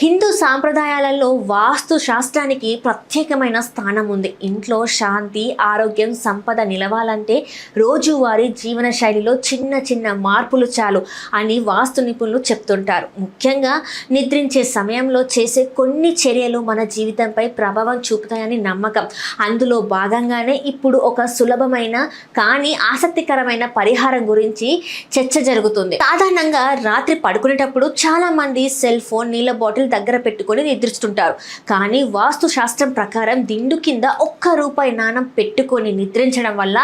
హిందూ సాంప్రదాయాలలో వాస్తు శాస్త్రానికి ప్రత్యేకమైన స్థానం ఉంది. ఇంట్లో శాంతి, ఆరోగ్యం, సంపద నిలవాలంటే రోజువారీ జీవన శైలిలో చిన్న చిన్న మార్పులు చాలు అని వాస్తు నిపుణులు చెప్తుంటారు. ముఖ్యంగా నిద్రించే సమయంలో చేసే కొన్ని చర్యలు మన జీవితంపై ప్రభావం చూపుతాయని నమ్మకం. అందులో భాగంగానే ఇప్పుడు ఒక సులభమైన కానీ ఆసక్తికరమైన పరిహారం గురించి చర్చ జరుగుతుంది. సాధారణంగా రాత్రి పడుకునేటప్పుడు చాలా మంది సెల్ ఫోన్, నీళ్ళ బాటిల్ దగ్గర పెట్టుకొని నిద్రిస్తుంటారు. కానీ వాస్తు శాస్త్రం ప్రకారం దిండు కింద ₹1 నాణం పెట్టుకొని నిద్రించడం వల్ల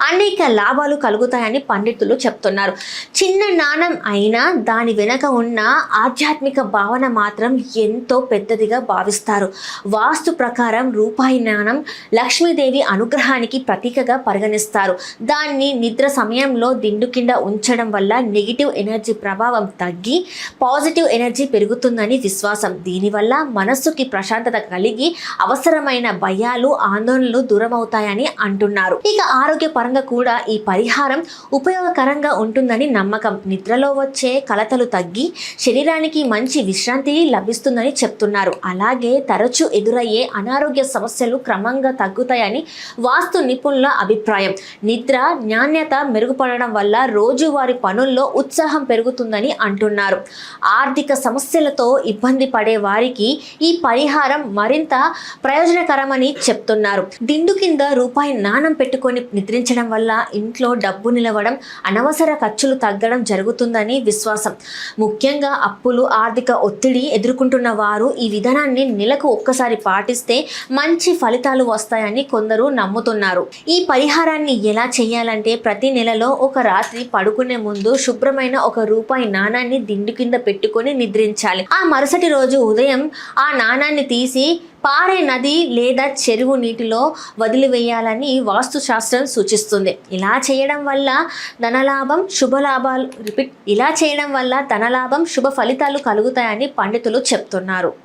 అనేక లాభాలు కలుగుతాయని పండితులు చెప్తున్నారు. చిన్న నాణం అయినా దాని వెనక ఉన్న ఆధ్యాత్మిక భావన మాత్రం ఎంతో పెద్దదిగా భావిస్తారు. వాస్తు ప్రకారం రూపాయి నాణం లక్ష్మీదేవి అనుగ్రహానికి ప్రతీకగా పరిగణిస్తారు. దాన్ని నిద్ర సమయంలో దిండు కింద ఉంచడం వల్ల నెగిటివ్ ఎనర్జీ ప్రభావం తగ్గి పాజిటివ్ ఎనర్జీ పెరుగుతుందని విశ్వాసం. దీనివల్ల మనస్సుకి ప్రశాంతత కలిగి అవసరమైన భయాలు, ఆందోళనలు దూరమవుతాయని అంటున్నారు. ఇక ఆరోగ్యపరంగా కూడా ఈ పరిహారం ఉపయోగకరంగా ఉంటుందని నమ్మకం. నిద్రలో వచ్చే కలతలు తగ్గి శరీరానికి మంచి విశ్రాంతి లభిస్తుందని చెప్తున్నారు. అలాగే తరచూ ఎదురయ్యే అనారోగ్య సమస్యలు క్రమంగా తగ్గుతాయని వాస్తు నిపుణుల అభిప్రాయం. నిద్ర నాణ్యత మెరుగుపడడం వల్ల రోజువారీ పనుల్లో ఉత్సాహం పెరుగుతుందని అంటున్నారు. ఆర్థిక సమస్యలతో ఇబ్బంది పడే వారికి ఈ పరిహారం మరింత ప్రయోజనకరమని చెప్తున్నారు. దిండు కింద రూపాయి నాణం పెట్టుకొని నిద్రించడం వల్ల ఇంట్లో డబ్బు నిలవడం, అనవసర ఖర్చులు తగ్గడం జరుగుతుందని విశ్వాసం. ముఖ్యంగా అప్పులు, ఆర్థిక ఒత్తిడి ఎదుర్కొంటున్న వారు ఈ విధానాన్ని నెలకు ఒక్కసారి పాటిస్తే మంచి ఫలితాలు వస్తాయని కొందరు నమ్ముతున్నారు. ఈ పరిహారాన్ని ఎలా చేయాలంటే ప్రతి నెలలో ఒక రాత్రి పడుకునే ముందు శుభ్రమైన ₹1 నాణాన్ని దిండు కింద పెట్టుకొని నిద్రించాలి. ఆ మరుసటి రోజు ఉదయం ఆ నాణాన్ని తీసి పారే నది లేదా చెరువు నీటిలో వదిలివేయాలని వాస్తు శాస్త్రం సూచిస్తుంది. ఇలా చేయడం వల్ల ధనలాభం, శుభ ఫలితాలు కలుగుతాయని పండితులు చెప్తున్నారు.